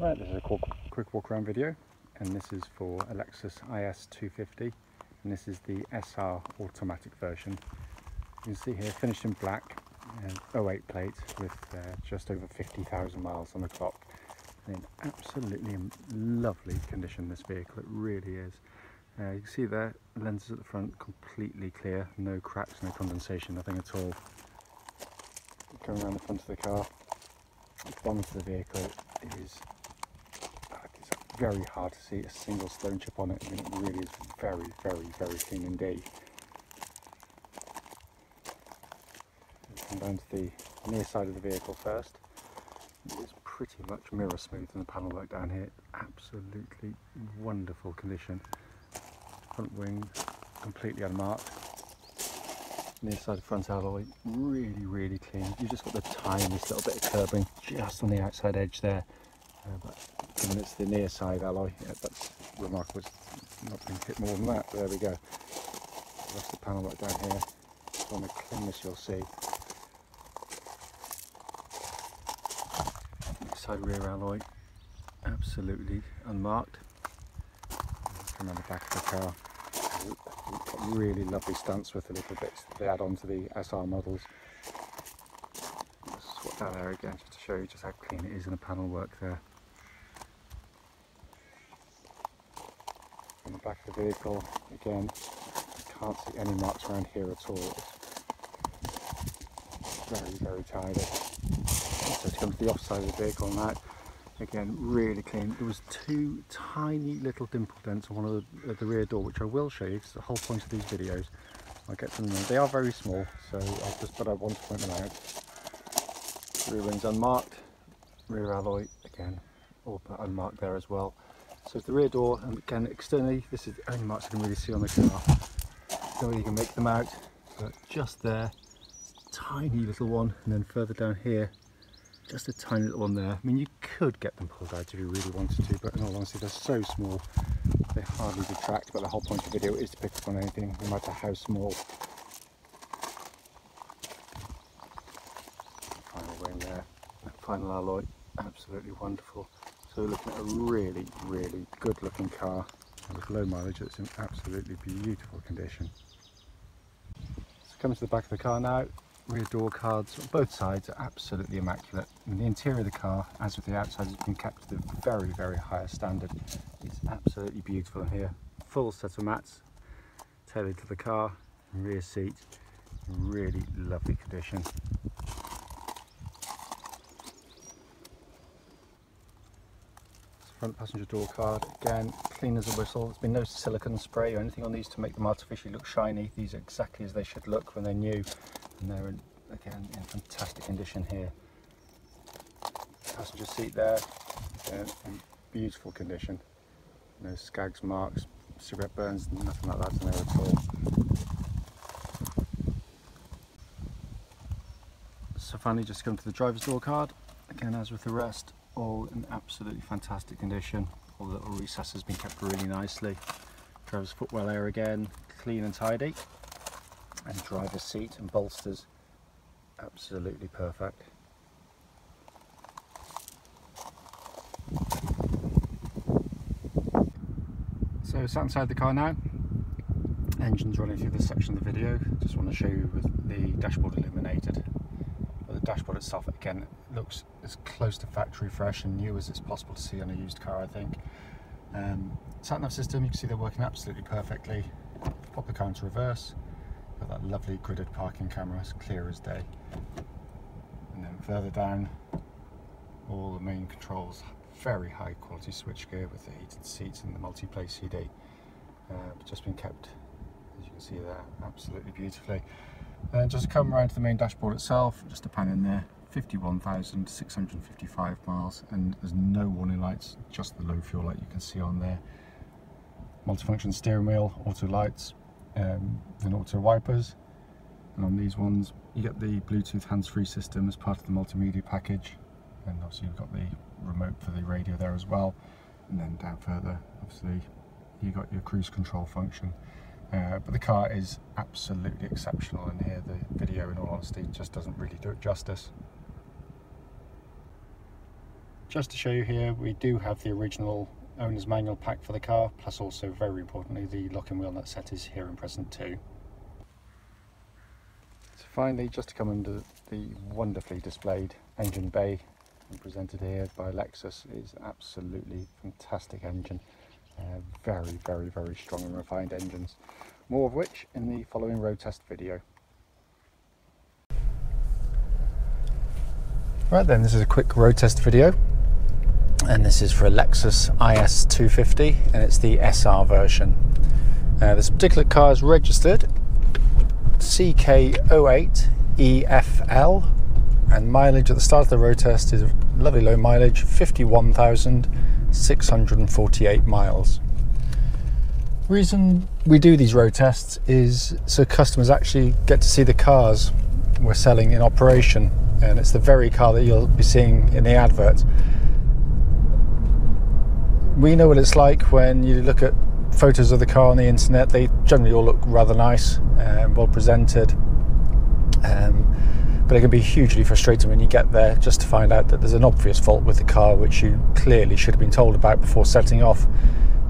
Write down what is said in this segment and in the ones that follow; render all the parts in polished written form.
Right, this is a quick walk around video, and this is for a Lexus IS 250, and this is the SR automatic version. You can see here, finished in black, 08 plate with just over 50,000 miles on the clock. And in absolutely lovely condition, this vehicle, it really is. You can see there, lenses at the front completely clear, no cracks, no condensation, nothing at all. Going around the front of the car, the bonnet of the vehicle is very hard to see a single stone chip on it. I mean, it really is very clean indeed. Come down to the near side of the vehicle first. It's pretty much mirror smooth in the panel work down here. Absolutely wonderful condition. Front wing completely unmarked. Near side of front alloy really clean. You've just got the tiniest little bit of curbing just on the outside edge there. But given it's the near side alloy, yeah, that's remarkable. It's not been hit more than that. There we go. The rest of the panel work down here. On the cleanness you'll see. Near side rear alloy, absolutely unmarked. Come around the back of the car. We've got really lovely stunts with the little bits that they add on to the SR models. Let's swap that there again just to show you just how clean it is in the panel work there. On the back of the vehicle, again, you can't see any marks around here at all. It's very tidy. So to come to the off side of the vehicle now, again, really clean. There was two tiny little dimple dents on one of the rear door, which I will show you because the whole point of these videos, I'll get to them. They are very small, so I want to point them out. Rear wings unmarked, rear alloy again, all but unmarked there as well. So it's the rear door, and again externally, this is the only marks I can really see on the car. Don't really can make them out, but just there, tiny little one, and then further down here, just a tiny little one there. I mean, you could get them pulled out if you really wanted to, but in all honesty, they're so small, they hardly detract. But the whole point of the video is to pick up on anything, no matter how small. Final wing there, that final alloy, absolutely wonderful. So we're looking at a really good looking car with low mileage. It's in absolutely beautiful condition. So coming to the back of the car now, rear door cards on both sides are absolutely immaculate. And the interior of the car, as with the outside, has been kept to the very highest standard. It's absolutely beautiful in here. Full set of mats tailored to the car, rear seat, really lovely condition. Front passenger door card, again, clean as a whistle. There's been no silicone spray or anything on these to make them artificially look shiny. These are exactly as they should look when they're new, and they're again in fantastic condition here. Passenger seat there, again, in beautiful condition. No skags, marks, cigarette burns, nothing like that in there at all. So finally, just come to the driver's door card. Again, as with the rest, all in absolutely fantastic condition. All the little recesses have been kept really nicely. Driver's footwell area again, clean and tidy. And driver's seat and bolsters, absolutely perfect. So sat inside the car now. Engine's running through this section of the video. Just want to show you with the dashboard illuminated. The dashboard itself, again, looks as close to factory fresh and new as it's possible to see on a used car, I think. Sat-nav system, you can see they're working absolutely perfectly. Pop the car into reverse, got that lovely gridded parking camera, as clear as day. And then further down, all the main controls, very high quality switchgear with the heated seats and the multi-play CD. Just been kept, as you can see there, absolutely beautifully. And just come around to the main dashboard itself, just a pan in there, 51,655 miles, and there's no warning lights, just the low fuel light you can see on there. Multifunction steering wheel, auto lights, then auto wipers, and on these ones you get the Bluetooth hands-free system as part of the multimedia package, and obviously you've got the remote for the radio there as well. And then down further, obviously you got your cruise control function. But the car is absolutely exceptional in here. The video, in all honesty, just doesn't really do it justice. just to show you here, we do have the original owner's manual pack for the car, plus also, very importantly, the lock and wheel nut set is here and present too. So finally, just to come under the wonderfully displayed engine bay and presented here by Lexus, is absolutely fantastic engine. Very, very, very strong and refined engines. More of which in the following road test video. Right then, this is a quick road test video, and this is for a Lexus IS 250, and it's the SR version. This particular car is registered CK08EFL, and mileage at the start of the road test is lovely low mileage, 51,648 miles. Reason we do these road tests is so customers actually get to see the cars we're selling in operation, and it's the very car that you'll be seeing in the advert. We know what it's like when you look at photos of the car on the internet. They generally all look rather nice and well presented, but it can be hugely frustrating when you get there just to find out that there's an obvious fault with the car which you clearly should have been told about before setting off,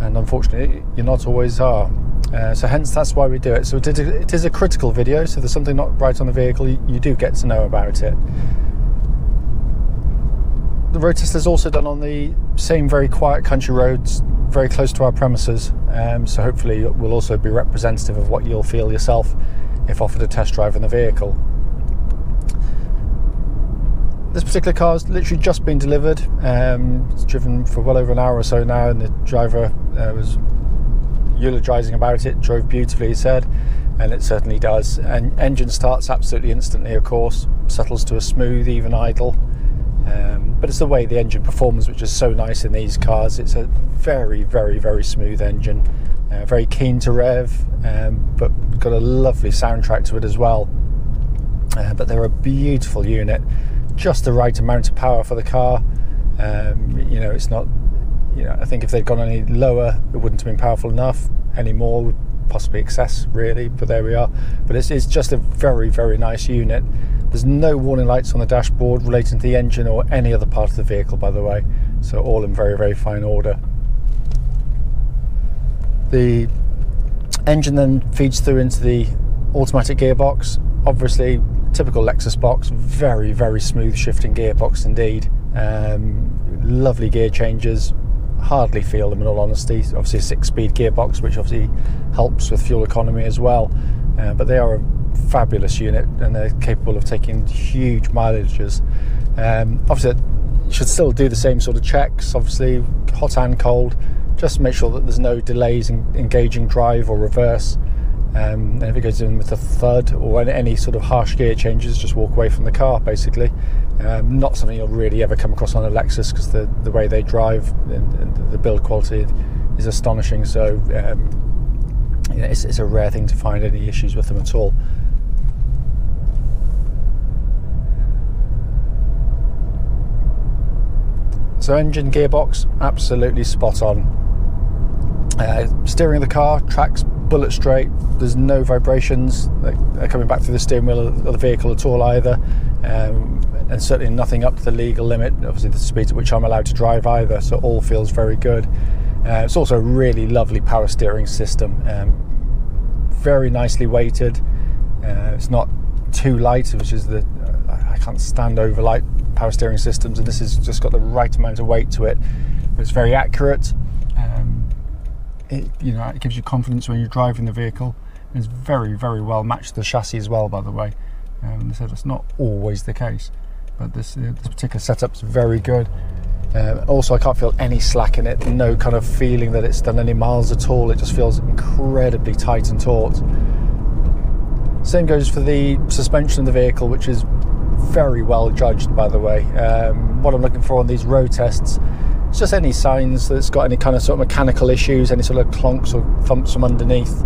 and unfortunately you're not always are. So hence that's why we do it. So it is a critical video, so if there's something not right on the vehicle, you do get to know about it. The road test is also done on the same very quiet country roads very close to our premises, so hopefully it will also be representative of what you'll feel yourself if offered a test drive in the vehicle. This particular car has literally just been delivered. It's driven for well over an hour or so now, and the driver was eulogising about it. Drove beautifully, he said, and it certainly does. And engine starts absolutely instantly, of course, settles to a smooth, even idle. But it's the way the engine performs which is so nice in these cars. It's a very, very, very smooth engine, very keen to rev, but got a lovely soundtrack to it as well. But they're a beautiful unit, just the right amount of power for the car. You know, it's not, you know, I think if they'd gone any lower it wouldn't have been powerful enough. Any more would possibly excess, really, but there we are. But it's just a very, very nice unit. There's no warning lights on the dashboard relating to the engine or any other part of the vehicle, by the way, so all in very, very fine order. The engine then feeds through into the automatic gearbox. Obviously, typical Lexus box, very, very smooth shifting gearbox indeed. Lovely gear changes, hardly feel them in all honesty. Obviously a 6-speed gearbox, which obviously helps with fuel economy as well, but they are a fabulous unit and they're capable of taking huge mileages. Obviously you should still do the same sort of checks, obviously hot and cold, just to make sure that there's no delays in engaging drive or reverse. And if it goes in with a thud or any sort of harsh gear changes, just walk away from the car, basically. Not something you'll really ever come across on a Lexus, because the way they drive and the build quality is astonishing. So you know, it's a rare thing to find any issues with them at all. So engine, gearbox, absolutely spot on. Steering of the car, tracks bullet straight. There's no vibrations coming back through the steering wheel of the vehicle at all either, and certainly nothing up to the legal limit, obviously the speeds at which I'm allowed to drive either, so all feels very good. It's also a really lovely power steering system, very nicely weighted. It's not too light, which is I can't stand over light power steering systems, and this has just got the right amount of weight to it. But it's very accurate. It gives you confidence when you're driving the vehicle. It's very, very well matched to the chassis as well, by the way. So that's not always the case, but this particular setup's very good. Also, I can't feel any slack in it, no kind of feeling that it's done any miles at all. It just feels incredibly tight and taut. Same goes for the suspension of the vehicle, which is very well judged, by the way. What I'm looking for on these road tests, it's just any signs that it's got any kind of sort of mechanical issues, any sort of clunks or thumps from underneath,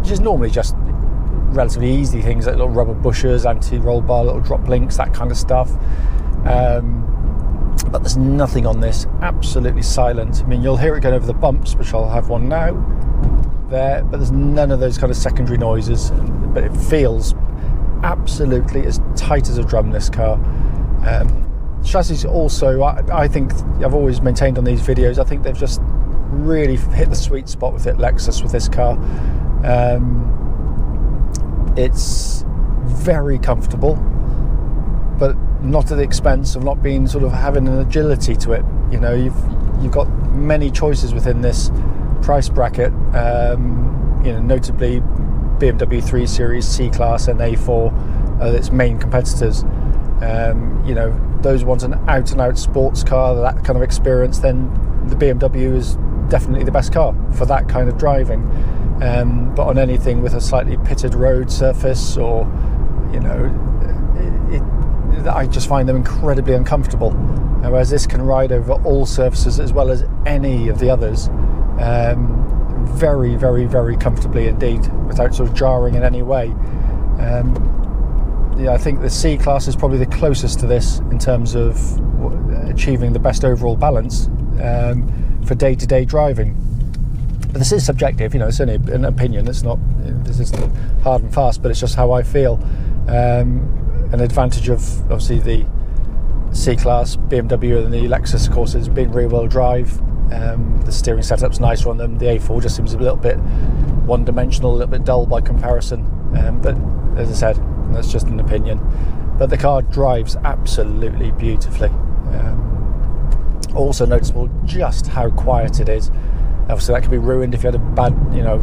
which is normally just relatively easy things like little rubber bushers, anti-roll bar, little drop links, that kind of stuff. But there's nothing on this, absolutely silent. I mean, you'll hear it going over the bumps, which I'll have one now there, but there's none of those kind of secondary noises. But it feels absolutely as tight as a drum, this car. Chassis also, I think, I've always maintained on these videos, I think they've just really hit the sweet spot with it, Lexus, with this car. It's very comfortable, but not at the expense of not being sort of having an agility to it. You know, you've got many choices within this price bracket. You know, notably BMW 3 Series, C-Class and A4 are its main competitors. You know, those want an out-and-out sports car, that kind of experience, then the BMW is definitely the best car for that kind of driving. But on anything with a slightly pitted road surface, or, you know, I just find them incredibly uncomfortable. Whereas this can ride over all surfaces as well as any of the others, very, very, very comfortably indeed, without sort of jarring in any way. Yeah, I think the C-Class is probably the closest to this in terms of achieving the best overall balance for day-to-day driving. But this is subjective, you know, it's only an opinion, it's not, this isn't hard and fast, but it's just how I feel. An advantage of obviously the C-Class BMW and the Lexus, of course, is being rear-wheel drive. The steering setup's nicer on them. The A4 just seems a little bit one-dimensional, a little bit dull by comparison. But as I said, that's just an opinion. But the car drives absolutely beautifully. Also noticeable just how quiet it is. Obviously, that could be ruined if you had a bad, you know,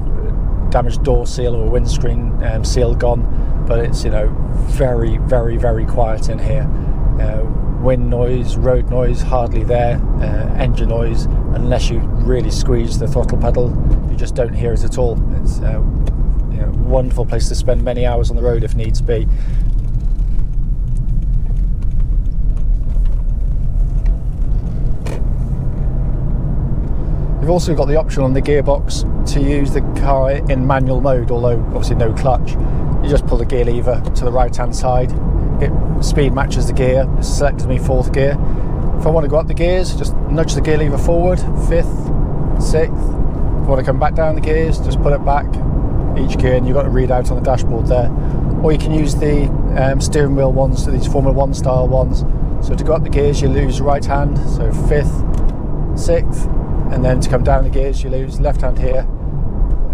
damaged door seal or a windscreen seal gone. But it's, you know, very, very, very quiet in here. Wind noise, road noise, hardly there. Engine noise, unless you really squeeze the throttle pedal, you just don't hear it at all. It's you know, a wonderful place to spend many hours on the road if needs be. You've also got the option on the gearbox to use the car in manual mode, although obviously no clutch. You just pull the gear lever to the right hand side, it speed matches the gear, it selects me 4th gear. If I want to go up the gears, just nudge the gear lever forward, 5th, 6th. If I want to come back down the gears, just put it back each gear, and you've got a readout on the dashboard there. Or you can use the steering wheel ones, so these Formula 1 style ones. So to go up the gears, you lose right hand, so 5th, 6th, and then to come down the gears, you lose left hand here,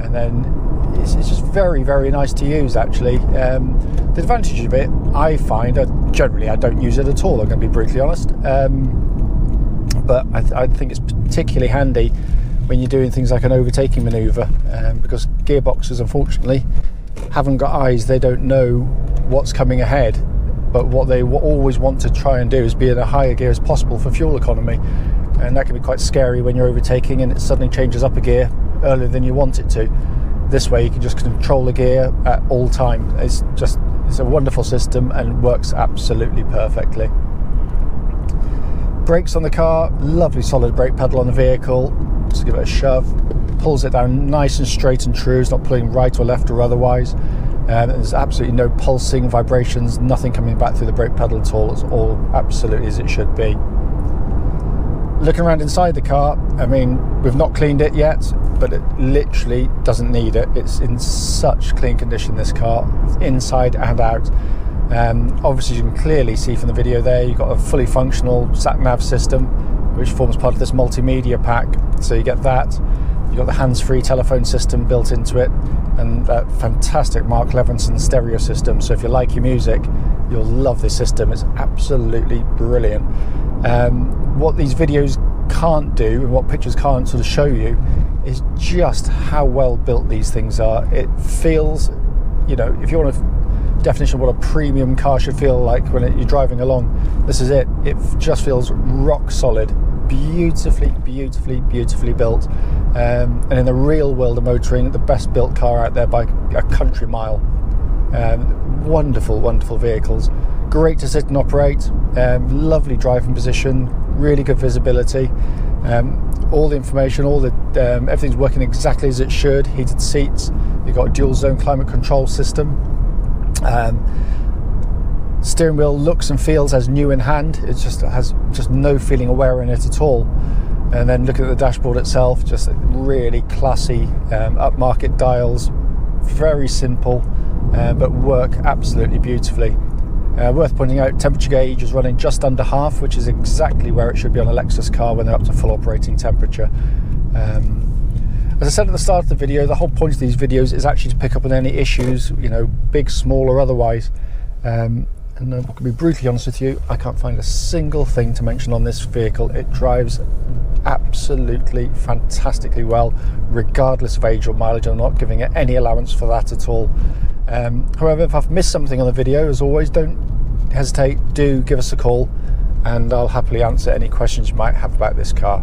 and then it's just very, very nice to use, actually. The advantage of it, I find, generally I don't use it at all, I'm going to be brutally honest, but I think it's particularly handy when you're doing things like an overtaking manoeuvre, because gearboxes, unfortunately, haven't got eyes. They don't know what's coming ahead, but what they always want to try and do is be in a higher gear as possible for fuel economy, and that can be quite scary when you're overtaking and it suddenly changes up a gear earlier than you want it to. This way you can just control the gear at all time. It's a wonderful system and works absolutely perfectly. Brakes on the car, lovely solid brake pedal on the vehicle. Just give it a shove, pulls it down nice and straight and true. It's not pulling right or left or otherwise. There's absolutely no pulsing, vibrations, nothing coming back through the brake pedal at all. It's all absolutely as it should be. Looking around inside the car, I mean, we've not cleaned it yet, but it literally doesn't need it. It's in such clean condition, this car, inside and out. Obviously, you can clearly see from the video there, you've got a fully functional sat-nav system, which forms part of this multimedia pack. So you get that. You've got the hands-free telephone system built into it, and that fantastic Mark Levinson stereo system. So if you like your music, you'll love this system. It's absolutely brilliant. What these videos can't do, and what pictures can't sort of show you, is just how well built these things are. It feels, you know, if you want a definition of what a premium car should feel like when you're driving along, this is it. It just feels rock solid, beautifully, beautifully, beautifully built, and in the real world of motoring, the best built car out there by a country mile. Wonderful, wonderful vehicles. Great to sit and operate, lovely driving position, really good visibility, all the information, everything's working exactly as it should. Heated seats, you've got a dual zone climate control system. Steering wheel looks and feels as new in hand. It just has no feeling of wear in it at all. And then looking at the dashboard itself, just really classy upmarket dials, very simple, but work absolutely beautifully. Worth pointing out, temperature gauge is running just under half, which is exactly where it should be on a Lexus car when they're up to full operating temperature. As I said at the start of the video, the whole point of these videos is actually to pick up on any issues, you know, big, small or otherwise. And I'm going to be brutally honest with you, I can't find a single thing to mention on this vehicle. It drives absolutely fantastically well, regardless of age or mileage. I'm not giving it any allowance for that at all. However, if I've missed something on the video, as always, don't hesitate, do give us a call and I'll happily answer any questions you might have about this car.